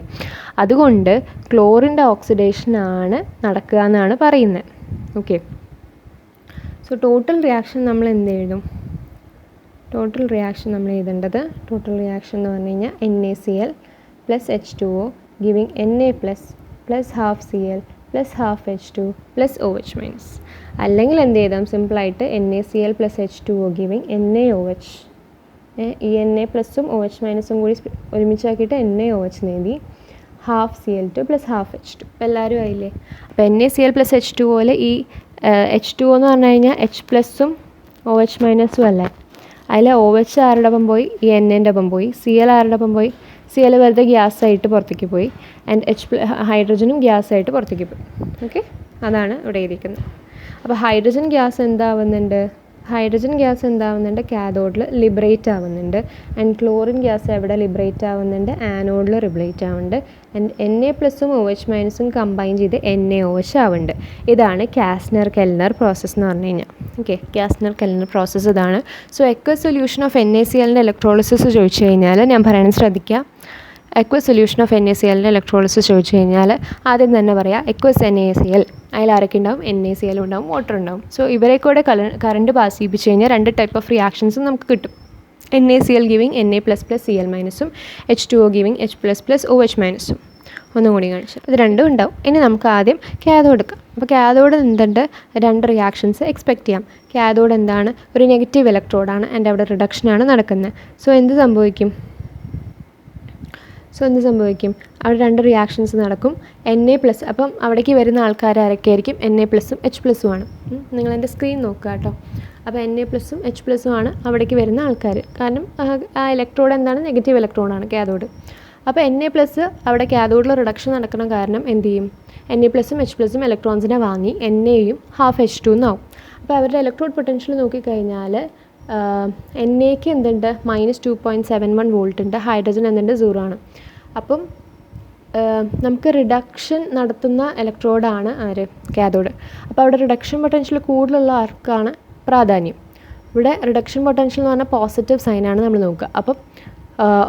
അതുകൊണ്ട് ക്ലോറിൻ്റെ ഓക്സിഡേഷനാണ് നടക്കുക എന്നാണ് പറയുന്നത്. ഓക്കെ, സോ ടോട്ടൽ റിയാക്ഷൻ നമ്മൾ എന്ത് എഴുതും? ടോട്ടൽ റിയാക്ഷൻ നമ്മൾ എഴുതേണ്ടത്, ടോട്ടൽ റിയാക്ഷൻ എന്ന് പറഞ്ഞു കഴിഞ്ഞാൽ NaCl plus H2O giving Na plus half Cl plus half H2 plus OH-. അല്ലെങ്കിൽ എന്ത് ചെയ്താം? സിമ്പിളായിട്ട് NaCl plus H2O giving NaOH. ഈ Na പ്ലസും OH- കൂടി ഒരുമിച്ചാക്കിയിട്ട് NaOH എഴുതി. Half Cl2 plus half H2. അപ്പോൾ എല്ലാവരും ആയില്ലേ? അപ്പോൾ NaCl പ്ലസ് H2O ഈ H2O എന്ന് പറഞ്ഞു കഴിഞ്ഞാൽ H+ഉം OH- അല്ലേ? അതിൽ OH ആരുടെ ഒപ്പം പോയി? ഈ N-ൻ്റെ ഒപ്പം പോയി. Cl ആരുടെ ഒപ്പം പോയി? Cl വെറുതെ ഗ്യാസായിട്ട് പുറത്തേക്ക് പോയി. ആൻഡ് ഹൈഡ്രജനും ഗ്യാസായിട്ട് പുറത്തേക്ക് പോയി. ഓക്കെ, അതാണ് ഇവിടെ ഇരിക്കുന്നത്. അപ്പോൾ ഹൈഡ്രജൻ ഗ്യാസ് എന്താവുന്നുണ്ട്? കാഥോഡിൽ ലിബറേറ്റ് ആവുന്നുണ്ട്. ആൻഡ് ക്ലോറിൻ ഗ്യാസ് എവിടെ ലിബറേറ്റ് ആവുന്നുണ്ട്? ആനോഡിൽ ലിബറേറ്റ് ആവുന്നുണ്ട്. ആൻഡ് Na+ഉം OH- കമ്പൈൻ ചെയ്ത് NaOH ആവുന്നുണ്ട്. ഇതാണ് കാസ്നർ-കെൽനർ പ്രോസസ്സ് എന്ന് പറഞ്ഞു കഴിഞ്ഞാൽ. ഓക്കെ, കാസ്നർ-കെൽനർ പ്രോസസ്സ് ഇതാണ്. സോ എക്വസ് സൊല്യൂഷൻ ഓഫ് NaClൻ്റെ ഇലക്ട്രോളിസിസ് ചോദിച്ചു കഴിഞ്ഞാൽ ഞാൻ പറയണത് ശ്രദ്ധിക്കുക. എക്വസ് സൊല്യൂഷൻ ഓഫ് NaClൻ്റെ ഇലക്ട്രോളിസിസ് ചോദിച്ചു കഴിഞ്ഞാൽ ആദ്യം തന്നെ പറയാം എക്വസ് NaCl. അതിലാരൊക്കെ ഉണ്ടാവും? NaCl ഉണ്ടാവും, വാട്ടർ ഉണ്ടാവും. സോ ഇവരെ കൂടെ കറണ്ട് പാസ് ചെയ്യിപ്പിച്ച് കഴിഞ്ഞാൽ രണ്ട് ടൈപ്പ് ഓഫ് റിയാക്ഷൻസും നമുക്ക് കിട്ടും. NaCl giving Na++ Cl-ഉം H2O giving H++ OH-. ഒന്നും കൂടി കാണിച്ചു. ഇത് രണ്ടും ഉണ്ടാവും. ഇനി നമുക്ക് ആദ്യം കാഥോഡ് എടുക്കാം. അപ്പോൾ കാഥോഡ് എന്തുണ്ട്? രണ്ട് റിയാക്ഷൻസ് എക്സ്പെക്റ്റ് ചെയ്യാം. കാഥോഡ് എന്താണ്? ഒരു നെഗറ്റീവ് ഇലക്ട്രോഡാണ് ആൻഡ് അവിടെ റിഡക്ഷനാണ് നടക്കുന്നത്. സോ എന്ത് സംഭവിക്കും? സോ എന്ത് സംഭവിക്കും, അവിടെ 2 റിയാക്ഷൻസ് നടക്കും. Na+, അപ്പം അവിടേക്ക് വരുന്ന ആൾക്കാർ ആരൊക്കെ ആയിരിക്കും, Na+ഉം H+ഉം ആണ്. നിങ്ങളെൻ്റെ സ്ക്രീൻ നോക്കുക കേട്ടോ. അപ്പോൾ Na+ഉം H+ഉം ആണ് അവിടേക്ക് വരുന്ന ആൾക്കാർ. കാരണം ആ ഇലക്ട്രോഡ് എന്താണ്, നെഗറ്റീവ് ഇലക്ട്രോണാണ് കാഥോഡ്. അപ്പോൾ Na+ അവിടെ കാഥോഡിൽ റിഡക്ഷൻ നടക്കണം. കാരണം എന്ത് ചെയ്യും, Na+ഉം H+ഉം ഇലക്ട്രോൺസിനെ വാങ്ങി Na-യും ഹാഫ് H2 എന്നാവും. അപ്പോൾ അവരുടെ ഇലക്ട്രോഡ് പൊട്ടൻഷ്യൽ നോക്കിക്കഴിഞ്ഞാൽ Na-ക്ക് എന്തുണ്ട്, -2.71 വോൾട്ട് ഉണ്ട്. ഹൈഡ്രജൻ എന്തുണ്ട്, 0 ആണ്. അപ്പം നമുക്ക് റിഡക്ഷൻ നടത്തുന്ന ഇലക്ട്രോഡാണ് ആര്, കാഥോഡ്. അപ്പോൾ അവിടെ റിഡക്ഷൻ പൊട്ടൻഷ്യൽ കൂടുതലുള്ള ആർക്കാണ് പ്രാധാന്യം. ഇവിടെ റിഡക്ഷൻ പൊട്ടൻഷ്യൽ എന്ന് പറഞ്ഞാൽ പോസിറ്റീവ് സൈനാണ് നമ്മൾ നോക്കുക. അപ്പം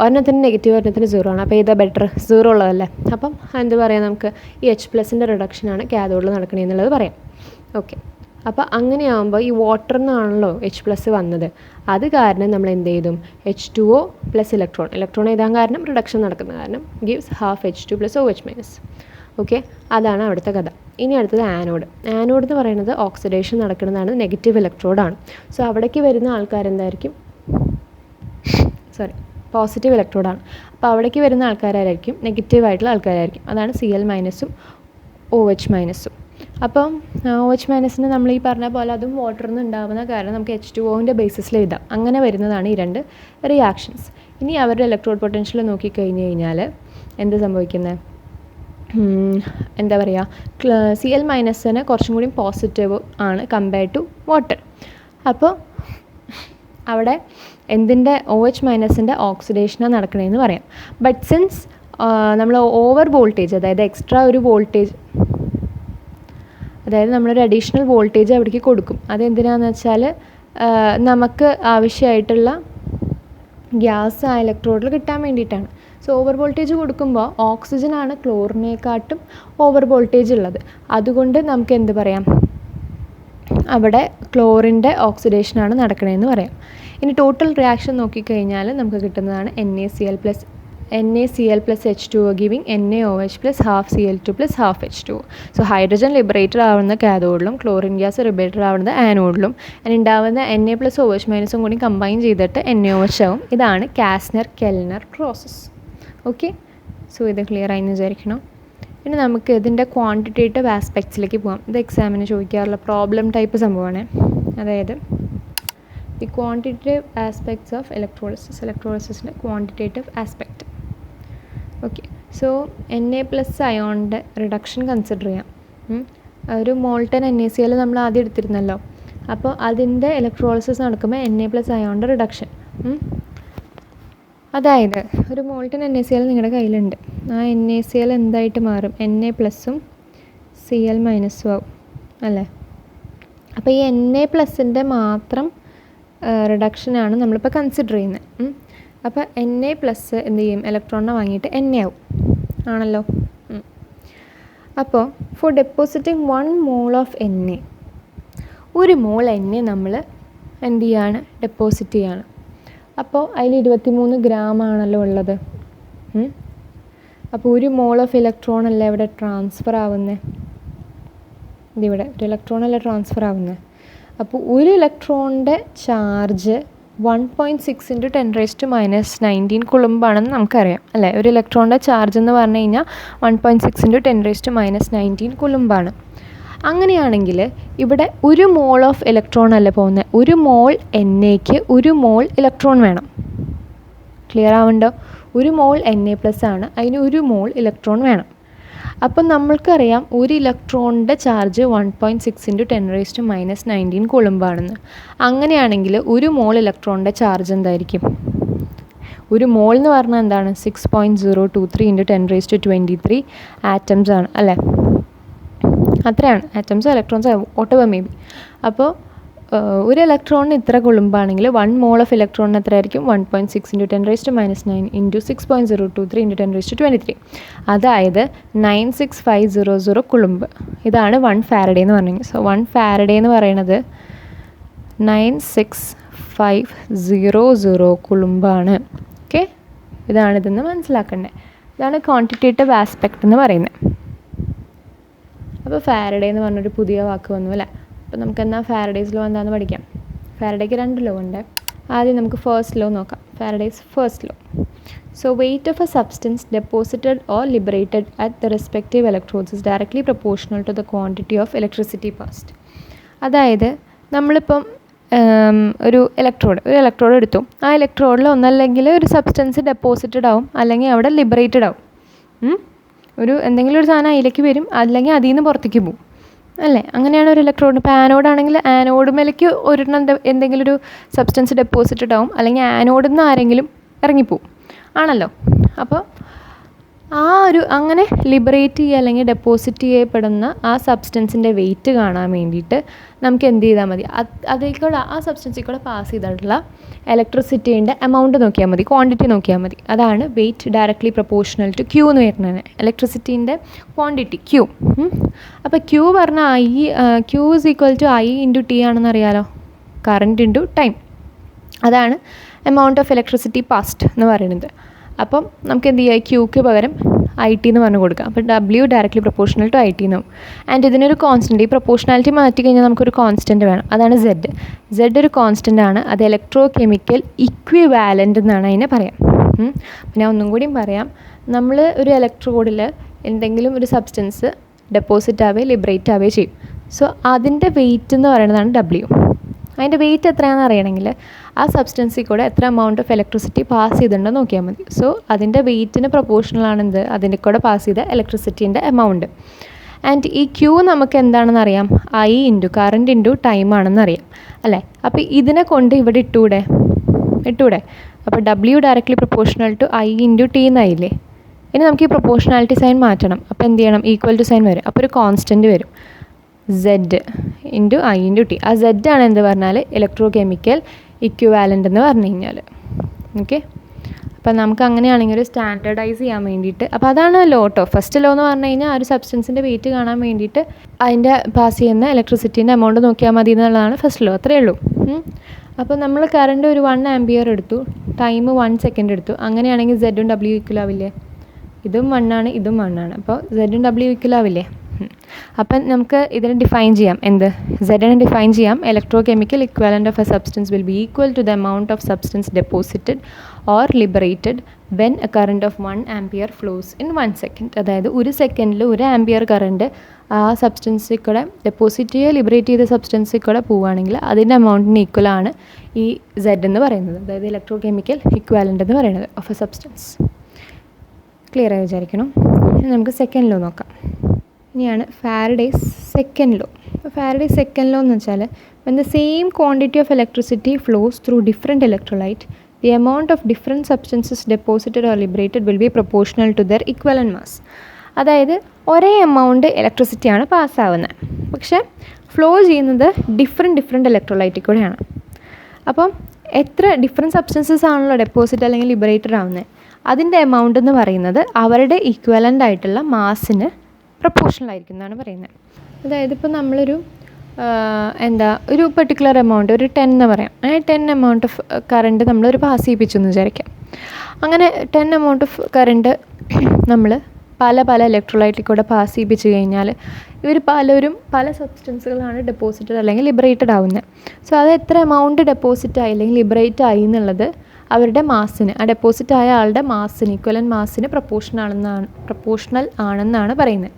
ഒരെണ്ണത്തിന് നെഗറ്റീവ്, ഒരെണ്ണത്തിന് 0 ആണ്. അപ്പോൾ ഏതാ ബെറ്റർ, 0 ഉള്ളതല്ലേ. അപ്പം എന്ത് പറയാം, നമുക്ക് ഈ H+ൻ്റെ റിഡക്ഷനാണ് കാഥോഡിൽ നടക്കണമെന്നുള്ളത് പറയാം. ഓക്കെ, അപ്പോൾ അങ്ങനെയാകുമ്പോൾ ഈ വാട്ടറിൽ നിന്നാണല്ലോ H+ വന്നത്. അത് കാരണം നമ്മൾ എന്ത് ചെയ്തും, H2O + ഇലക്ട്രോൺ എഴുതാൻ കാരണം റിഡക്ഷൻ നടക്കുന്ന കാരണം gives half H2 + OH-. Okay, അതാണ് അവിടുത്തെ കഥ. ഇനി അടുത്തത് ആനോഡ്. ആനോഡ് എന്ന് പറയുന്നത് ഓക്സിഡേഷൻ നടക്കുന്നതാണ്, നെഗറ്റീവ് ഇലക്ട്രോഡാണ്. സോ അവിടേക്ക് വരുന്ന ആൾക്കാരെന്തായിരിക്കും, പോസിറ്റീവ് ഇലക്ട്രോഡാണ്. അപ്പോൾ അവിടേക്ക് വരുന്ന ആൾക്കാരായിരിക്കും നെഗറ്റീവായിട്ടുള്ള ആൾക്കാരായിരിക്കും. അതാണ് Cl- OH-. അപ്പം OH- നമ്മൾ ഈ പറഞ്ഞ പോലെ അതും വാട്ടറിൽ നിന്ന് ഉണ്ടാകുന്ന കാരണം നമുക്ക് H2Oൻ്റെ ബേസിസിൽ എഴുതാം. അങ്ങനെ വരുന്നതാണ് ഈ 2 റിയാക്ഷൻസ്. ഇനി അവരുടെ ഇലക്ട്രോഡ് പൊട്ടൻഷ്യൽ നോക്കിക്കഴിഞ്ഞ് കഴിഞ്ഞാൽ എന്ത് സംഭവിക്കുന്നത്, എന്താ പറയുക, Cl- കുറച്ചും കൂടി പോസിറ്റീവ് ആണ് കമ്പയർഡ് ടു വാട്ടർ. അപ്പോൾ അവിടെ എന്തിൻ്റെ, OH- ഓക്സിഡേഷനാണ് നടക്കണമെന്ന് പറയാം. ബട്ട് സിൻസ് നമ്മൾ ഓവർ വോൾട്ടേജ്, അതായത് എക്സ്ട്രാ ഒരു വോൾട്ടേജ്, അതായത് നമ്മളൊരു അഡീഷണൽ വോൾട്ടേജ് അവിടേക്ക് കൊടുക്കും. അതെന്തിനാണെന്ന് വെച്ചാൽ നമുക്ക് ആവശ്യമായിട്ടുള്ള ഗ്യാസ് ആ ഇലക്ട്രോഡിൽ കിട്ടാൻ വേണ്ടിയിട്ടാണ്. സോ ഓവർ വോൾട്ടേജ് കൊടുക്കുമ്പോൾ ഓക്സിജനാണ് ക്ലോറിനേക്കാട്ടും ഓവർ വോൾട്ടേജ് ഉള്ളത്. അതുകൊണ്ട് നമുക്ക് എന്ത് പറയാം, അവിടെ ക്ലോറിൻ്റെ ഓക്സിഡേഷനാണ് നടക്കണമെന്ന് പറയാം. ഇനി ടോട്ടൽ റിയാക്ഷൻ നോക്കിക്കഴിഞ്ഞാൽ നമുക്ക് കിട്ടുന്നതാണ് NaCl + H2O giving NaOH + half Cl2 + half H2O. So hydrogen liberated ആവുന്ന കാഥോഡിലും ക്ലോറിൻ ഗ്യാസ് ലിബറേറ്റഡ് ആവുന്നത് ആനോഡിലും, ഉണ്ടാവുന്ന Na + OH- കൂടി കമ്പൈൻ ചെയ്തിട്ട് NaOH ആവും. ഇതാണ് കാസ്നർ-കെൽനർ പ്രോസസ്സ്. ഓക്കെ, സോ ഇത് ക്ലിയർ ആയെന്ന് വിചാരിക്കണം. ഇനി നമുക്ക് ഇതിൻ്റെ ക്വാണ്ടിറ്റേറ്റീവ് ആസ്പെക്ട്സിലേക്ക് പോകാം. ഇത് എക്സാമിന് ചോദിക്കാറുള്ള പ്രോബ്ലം ടൈപ്പ് സംഭവമാണ്. അതായത് ഈ ക്വാണ്ടിറ്റേറ്റീവ് ആസ്പെക്ട്സ് ഓഫ് ഇലക്ട്രോളിസിൻ്റെ quantitative aspect. Okay, so Na+ അയോണിൻ്റെ റിഡക്ഷൻ കൺസിഡർ ചെയ്യാം. ഒരു മോൾട്ടൺ NaCl നമ്മൾ ആദ്യം എടുത്തിരുന്നല്ലോ. അപ്പോൾ അതിൻ്റെ ഇലക്ട്രോളിസിസ് നടക്കുമ്പോൾ Na+ അയോണിൻ്റെ റിഡക്ഷൻ. അതായത് ഒരു മോൾട്ടൺ NaCl നിങ്ങളുടെ കയ്യിലുണ്ട്. ആ NaCl എന്തായിട്ട് മാറും, Na+ഉം Cl- ആവും അല്ലേ. അപ്പോൾ ഈ Na+ൻ്റെ മാത്രം റിഡക്ഷനാണ് നമ്മളിപ്പോൾ കൺസിഡർ ചെയ്യുന്നത്. അപ്പോൾ Na+ എന്ത് ചെയ്യും, ഇലക്ട്രോണിനെ വാങ്ങിയിട്ട് Na ആവും ആണല്ലോ. അപ്പോൾ for depositing 1 mole of Na, 1 mole Na നമ്മൾ എന്ത് ചെയ്യാണ്, ഡെപ്പോസിറ്റ് ചെയ്യാണ്. അപ്പോൾ അതിൽ 23 ഗ്രാം ആണല്ലോ ഉള്ളത്. അപ്പോൾ 1 mole ഓഫ് ഇലക്ട്രോൺ അല്ലേ ഇവിടെ ട്രാൻസ്ഫർ ആവുന്നത്, ഇതിവിടെ ഒരു ഇലക്ട്രോൺ അല്ലേ ട്രാൻസ്ഫർ ആവുന്നത്. അപ്പോൾ ഒരു ഇലക്ട്രോണിൻ്റെ ചാർജ് 1.6 × 10⁻⁻19 കുളുംബാണെന്ന് നമുക്കറിയാം അല്ലേ. ഒരു ഇലക്ട്രോണിൻ്റെ ചാർജ് എന്ന് പറഞ്ഞു കഴിഞ്ഞാൽ 1.6 × 10⁻⁻19 കുളുംബാണ്. അങ്ങനെയാണെങ്കിൽ ഇവിടെ 1 mole ഓഫ് ഇലക്ട്രോൺ അല്ലേ പോകുന്നത്, 1 mole Na-ക്ക് 1 mole ഇലക്ട്രോൺ വേണം. ക്ലിയർ ആവുന്നുണ്ടോ, 1 mole Na+ ആണ്, അതിന് 1 mole ഇലക്ട്രോൺ വേണം. അപ്പം നമ്മൾക്കറിയാം ഒരു ഇലക്ട്രോണിൻ്റെ ചാർജ് 1.6 × 10⁻⁻19 കുളുംബാണെന്ന്. അങ്ങനെയാണെങ്കിൽ 1 mole ഇലക്ട്രോണിൻ്റെ ചാർജ് എന്തായിരിക്കും, 1 mole എന്ന് പറഞ്ഞാൽ എന്താണ്, 6.023 × 10⁻23 ആറ്റംസ് ആണ് അല്ലേ. അത്രയാണ് atoms, electrons, whatever may be. അപ്പോൾ ഒരു ഇലക്ട്രോണിന് ഇത്ര കുളുംബാണെങ്കിൽ 1 mole ഓഫ് ഇലക്ട്രോണിന് എത്ര ആയിരിക്കും, 1.6 × 10⁻⁹ ഇൻറ്റു 6.023 × 10⁻23, അതായത് 96500 കുളുംബ്. ഇതാണ് 1 ഫാരഡേ എന്ന് പറഞ്ഞെങ്കിൽ. സോ 1 ഫാരഡേ എന്ന് പറയുന്നത് 96500 കുളുംബാണ്. ഓക്കെ, ഇതാണിതെന്ന് മനസ്സിലാക്കേണ്ടത്. ഇതാണ് ക്വാണ്ടിറ്റേറ്റീവ് ആസ്പെക്റ്റ് എന്ന് പറയുന്നത്. അപ്പോൾ ഫാരഡേ എന്ന് പറഞ്ഞൊരു പുതിയ വാക്ക് വന്നു അല്ലേ. അപ്പോൾ നമുക്ക് എന്നാൽ ഫാരഡേസ് ലോ എന്താണെന്ന് പഠിക്കാം. ഫാരഡേക്ക് 2 ലോ ഉണ്ട്. ആദ്യം നമുക്ക് ഫസ്റ്റ് ലോ നോക്കാം, Faraday's first law. So weight of a substance deposited or liberated at the respective electrodes is directly proportional to the quantity of electricity passed. അതായത് നമ്മളിപ്പം ഒരു ഇലക്ട്രോഡ് എടുത്തു. ആ ഇലക്ട്രോഡിൽ ഒന്നല്ലെങ്കിൽ ഒരു സബ്സ്റ്റൻസ് ഡെപ്പോസിറ്റഡ് ആവും, അല്ലെങ്കിൽ അവിടെ ലിബറേറ്റഡ് ആവും. എന്തെങ്കിലും ഒരു സാധനം അതിലേക്ക് വരും, അല്ലെങ്കിൽ അതിൽ നിന്ന് പുറത്തേക്ക് പോകും അല്ലേ? അങ്ങനെയാണ് ഒരു ഇലക്ട്രോഡ്. ഇപ്പോൾ ആനോഡാണെങ്കിൽ ആനോഡ് മേലേക്ക് ഒരെണ്ണം എന്തെങ്കിലും ഒരു സബ്സ്റ്റൻസ് ഡെപ്പോസിറ്റഡ് ആവും, അല്ലെങ്കിൽ ആനോഡിൽ നിന്ന് ആരെങ്കിലും ഇറങ്ങിപ്പോവും ആണല്ലോ. അപ്പോൾ അങ്ങനെ ലിബറേറ്റ് ചെയ്യുക അല്ലെങ്കിൽ ഡെപ്പോസിറ്റ് ചെയ്യപ്പെടുന്ന ആ സബ്സ്റ്റൻസിൻ്റെ വെയിറ്റ് കാണാൻ വേണ്ടിയിട്ട് നമുക്ക് എന്ത് ചെയ്താൽ മതി, അതിൽക്കൂടെ ആ സബ്സ്റ്റൻസിൽ കൂടെ പാസ് ചെയ്തിട്ടുള്ള ഇലക്ട്രിസിറ്റീൻ്റെ എമൗണ്ട് നോക്കിയാൽ മതി, ക്വാണ്ടിറ്റി നോക്കിയാൽ മതി. അതാണ് weight directly proportional to Q എന്ന് വരുന്നത്, ഇലക്ട്രിസിറ്റീൻ്റെ ക്വാണ്ടിറ്റി ക്യൂ. അപ്പോൾ ക്യൂ പറഞ്ഞാൽ Q is equal to I into T ആണെന്ന് അറിയാലോ, കറണ്ട് ഇൻറ്റു ടൈം. അതാണ് എമൗണ്ട് ഓഫ് ഇലക്ട്രിസിറ്റി പാസ്റ്റ് എന്ന് പറയുന്നത്. അപ്പം നമുക്ക് എന്ത് ചെയ്യുക, ക്യൂക്ക് പകരം IT എന്ന് പറഞ്ഞു കൊടുക്കാം. അപ്പോൾ W directly proportional to IT എന്നാവും. ആൻഡ് ഇതിനൊരു കോൺസ്റ്റൻറ്റ്, ഈ പ്രൊപ്പോർഷണാലിറ്റി മാറ്റി കഴിഞ്ഞാൽ നമുക്കൊരു കോൺസ്റ്റൻറ്റ് വേണം, അതാണ് Z ഒരു കോൺസ്റ്റൻ്റ് ആണ്. അത് ഇലക്ട്രോ കെമിക്കൽ ഇക്വിവാലൻ്റ് എന്നാണ് അതിനെ പറയാം. പിന്നെ ഒന്നും കൂടിയും പറയാം, നമ്മൾ ഒരു ഇലക്ട്രോഡിൽ എന്തെങ്കിലും ഒരു സബ്സ്റ്റൻസ് ഡെപ്പോസിറ്റ് ആവേ ലിബറേറ്റ് ആവേ ചെയ്യും. സോ അതിൻ്റെ വെയിറ്റ് എന്ന് പറയുന്നതാണ് W. അതിൻ്റെ വെയിറ്റ് എത്രയാണെന്ന് അറിയണമെങ്കിൽ ആ സബ്സ്റ്റൻസിൽ കൂടെ എത്ര എമൗണ്ട് ഓഫ് ഇലക്ട്രിസിറ്റി പാസ് ചെയ്തിട്ടുണ്ടെന്ന് നോക്കിയാൽ മതി. സോ അതിൻ്റെ വെയിറ്റിന് പ്രൊപ്പോർഷണലാണ് അതിൻ്റെ കൂടെ പാസ് ചെയ്ത ഇലക്ട്രിസിറ്റീൻ്റെ എമൗണ്ട്. ആൻഡ് ഈ ക്യൂ നമുക്ക് എന്താണെന്ന് അറിയാം, I into current into time ആണെന്ന് അറിയാം അല്ലേ? അപ്പോൾ ഇതിനെ കൊണ്ട് ഇവിടെ ഇട്ടൂടെ. അപ്പോൾ W directly proportional to I into t എന്നായില്ലേ. ഇനി നമുക്ക് ഈ പ്രൊപ്പോർഷണാലിറ്റി സൈൻ മാറ്റണം. അപ്പോൾ എന്ത് ചെയ്യണം, ഈക്വൽ ടു സൈൻ വരും. അപ്പോൾ ഒരു കോൺസ്റ്റൻറ്റ് വരും, Z into I into T. ആ Z ആണ് എന്ത് പറഞ്ഞാൽ ഇലക്ട്രോ കെമിക്കൽ ഇക്വിവാലൻ്റ് എന്ന് പറഞ്ഞു കഴിഞ്ഞാൽ. ഓക്കെ, അപ്പോൾ നമുക്ക് അങ്ങനെയാണെങ്കിൽ ഒരു സ്റ്റാൻഡേർഡൈസ് ചെയ്യാൻ വേണ്ടിയിട്ട്, അപ്പോൾ അതാണ് ഫസ്റ്റ് ലോ എന്ന് പറഞ്ഞു കഴിഞ്ഞാൽ ആ ഒരു സബ്സ്റ്റൻസിൻ്റെ വെയിറ്റ് കാണാൻ വേണ്ടിയിട്ട് അതിൻ്റെ പാസ് ചെയ്യുന്ന ഇലക്ട്രിസിറ്റീൻ്റെ എമൗണ്ട് നോക്കിയാൽ മതി എന്നുള്ളതാണ് ഫസ്റ്റ് ലോ. അത്രയേ ഉള്ളൂ. അപ്പോൾ നമ്മൾ കറണ്ട് ഒരു 1 ആംപിയർ എടുത്തു, ടൈം 1 സെക്കൻഡ് എടുത്തു. അങ്ങനെയാണെങ്കിൽ Z ഉം W ഈക്വൽ ആവില്ലേ? ഇതും 1 ആണ്, ഇതും 1 ആണ്. അപ്പോൾ Z ഉം W ഈക്വൽ ആവില്ലേ? അപ്പം നമുക്ക് ഇതിനെ ഡിഫൈൻ ചെയ്യാം. Z ഡിഫൈൻ ചെയ്യാം, electrochemical equivalent of a substance will be equal to the amount of substance deposited or liberated when a current of 1 ampere flows in 1 second. അതായത് ഒരു സെക്കൻഡിൽ 1 ampere current ആ സബ്സ്റ്റൻസിൽ കൂടെ ഡെപ്പോസിറ്റ് ചെയ്യുക liberate ചെയ്ത സബ്സ്റ്റൻസിൽ കൂടെ പോവുകയാണെങ്കിൽ അതിൻ്റെ എമൗണ്ടിന് ഈക്വലാണ് ഈ Z എന്ന് പറയുന്നത്, അതായത് ഇലക്ട്രോ കെമിക്കൽ ഇക്വാലൻ്റ് എന്ന് പറയുന്നത് ഓഫ് എ സബ്സ്റ്റൻസ്. ക്ലിയർ ആയി വിചാരിക്കണം. നമുക്ക് സെക്കൻഡ് ലോ നോക്കാം. ഇനിയാണ് ഫാരഡേസ് സെക്കൻഡ് ലോ. അപ്പോൾ ഫാരഡേസ് സെക്കൻഡ് ലോ എന്ന് വെച്ചാൽ when the same quantity of electricity flows through different electrolyte, the amount of different substances deposited or liberated will be proportional to their equivalent mass. അതായത് ഒരേ amount ഇലക്ട്രിസിറ്റിയാണ് പാസ്സാവുന്നത്, പക്ഷേ flow ചെയ്യുന്നത് different ഇലക്ട്രോലൈറ്റിൽ കൂടെയാണ്. അപ്പം എത്ര different substances ആണല്ലോ ഡെപ്പോസിറ്റ് അല്ലെങ്കിൽ liberated ആവുന്നത്, അതിൻ്റെ എമൗണ്ട് എന്ന് പറയുന്നത് അവരുടെ ഈക്വലൻ്റ് ആയിട്ടുള്ള മാസിന് പ്രൊപ്പോർഷണൽ ആയിരിക്കും എന്നാണ് പറയുന്നത്. അതായത് ഇപ്പോൾ നമ്മളൊരു ഒരു പെർട്ടിക്കുലർ എമൗണ്ട് ഒരു 10 എന്ന് പറയാം, 10 എമൗണ്ട് ഓഫ് കറണ്ട് നമ്മളൊരു പാസ് ചെയ്യിപ്പിച്ചു എന്ന് വിചാരിക്കാം. അങ്ങനെ 10 എമൗണ്ട് ഓഫ് കറണ്ട് നമ്മൾ പല ഇലക്ട്രോലൈറ്റിൽ കൂടെ പാസ് ചെയ്യിപ്പിച്ച് കഴിഞ്ഞാൽ ഇവർ പലരും പല സബ്സ്റ്റൻസുകളാണ് ഡെപ്പോസിറ്റഡ് അല്ലെങ്കിൽ ലിബറേറ്റഡ് ആവുന്നത്. സോ അത് എത്ര എമൗണ്ട് ഡെപ്പോസിറ്റ് ആയി അല്ലെങ്കിൽ ലിബറേറ്റ് ആയി എന്നുള്ളത് അവരുടെ മാസിന്, ആ ഡെപ്പോസിറ്റ് ആയ ആളുടെ മാസിന്, ഈക്വലൻ്റ് മാസിന് പ്രൊപ്പോർഷണൽ ആണെന്നാണ് പറയുന്നത്.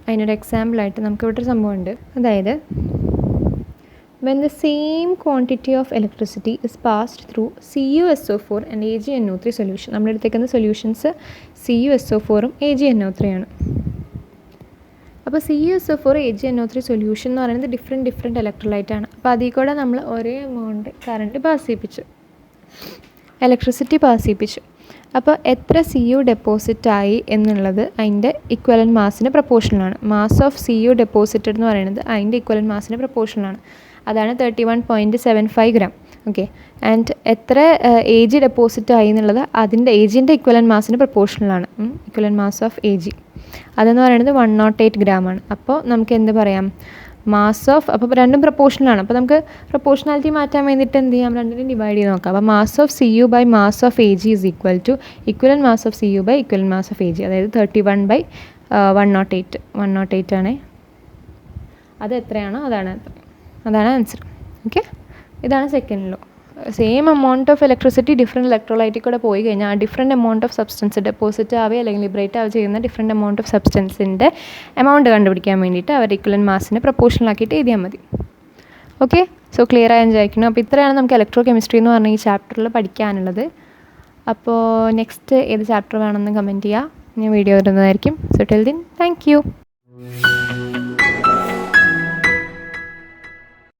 അതിനൊരു എക്സാമ്പിളായിട്ട് നമുക്കിവിടെ ഒരു സംഭവമുണ്ട്. അതായത് when the same quantity of electricity is passed through CuSO4 and AgNO3 solution, നമ്മളെടുത്തേക്കുന്ന സൊല്യൂഷൻസ് CuSO4ഉം AgNO3 ആണ്. അപ്പോൾ CuSO4 AgNO3 സൊല്യൂഷൻ എന്ന് പറയുന്നത് ഡിഫറെൻറ്റ് ഇലക്ട്രോലൈറ്റ് ആണ്. അപ്പോൾ അതിൽ കൂടെ നമ്മൾ ഒരേ എമൗണ്ട് കറണ്ട് പാസ് ചെയ്യിപ്പിച്ചു, ഇലക്ട്രിസിറ്റി പാസ് ചെയ്യിപ്പിച്ചു. അപ്പോൾ എത്ര Cu ഡെപ്പോസിറ്റ് ആയി എന്നുള്ളത് അതിൻ്റെ ഇക്വലൻ്റ് മാസിന് പ്രൊപ്പോർഷണലാണ്. മാസ് ഓഫ് Cu ഡെപ്പോസിറ്റഡ് എന്ന് പറയുന്നത് അതിൻ്റെ ഇക്വലൻ്റ് മാസിന് പ്രൊപ്പോർഷണലാണ്. അതാണ് 31.75 ഗ്രാം. ഓക്കെ, ആൻഡ് എത്ര Ag ഡെപ്പോസിറ്റ് ആയി എന്നുള്ളത് അതിൻ്റെ Agൻ്റെ ഇക്വലൻ്റ് മാസിന് പ്രൊപ്പോർഷണലാണ്. ഇക്വലൻ്റ് മാസ് ഓഫ് Ag അതെന്ന് പറയുന്നത് 108 ഗ്രാമാണ്. അപ്പോൾ നമുക്ക് എന്ത് പറയാം, മാസ് ഓഫ്, അപ്പോൾ രണ്ടും പ്രൊപ്പോർഷണലാണ്. അപ്പോൾ നമുക്ക് പ്രൊപ്പോർഷണാലിറ്റി മാറ്റാൻ വേണ്ടിയിട്ട് എന്ത് ചെയ്യാം, രണ്ടിനും ഡിവൈഡ് ചെയ്ത് നോക്കാം. അപ്പോൾ mass of Cu by mass of Ag is equal to equivalent mass of Cu by equivalent mass of Ag, അതായത് 31/108 ആണ്. അത് എത്രയാണോ അതാണ് ആൻസർ. ഓക്കെ, ഇതാണ് second law. Same amount of electricity different ഇലക്ട്രോലൈറ്റിൽ കൂടെ പോയി കഴിഞ്ഞാൽ ആ different amount of substance deposit ആവുക അല്ലെങ്കിൽ ലിബറേറ്റ് ആവുക ചെയ്യുന്ന ഡിഫറെൻറ്റ് എമൗണ്ട് ഓഫ് സബ്സ്റ്റൻസിൻ്റെ എമൗണ്ട് കണ്ടുപിടിക്കാൻ വേണ്ടിയിട്ട് അവർ ഇക്വലൻറ്റ് മാസിനെ പ്രൊപ്പോർഷണൽ ആക്കിയിട്ട് എഴുതിയാൽ മതി. ഓക്കെ, സോ ക്ലിയർ ആയെന്ന് വിചാരിക്കുന്നു. അപ്പോൾ ഇത്രയാണ് നമുക്ക് ഇലക്ട്രോ കെമിസ്ട്രി എന്ന് പറഞ്ഞ ഈ ചാപ്റ്ററിൽ പഠിക്കാനുള്ളത്. അപ്പോൾ നെക്സ്റ്റ് ഏത് ചാപ്റ്റർ വേണമെന്ന് കമൻറ്റ് ചെയ്യുക, ഞാൻ വീഡിയോ ഇടുന്നതായിരിക്കും. So till then thank you.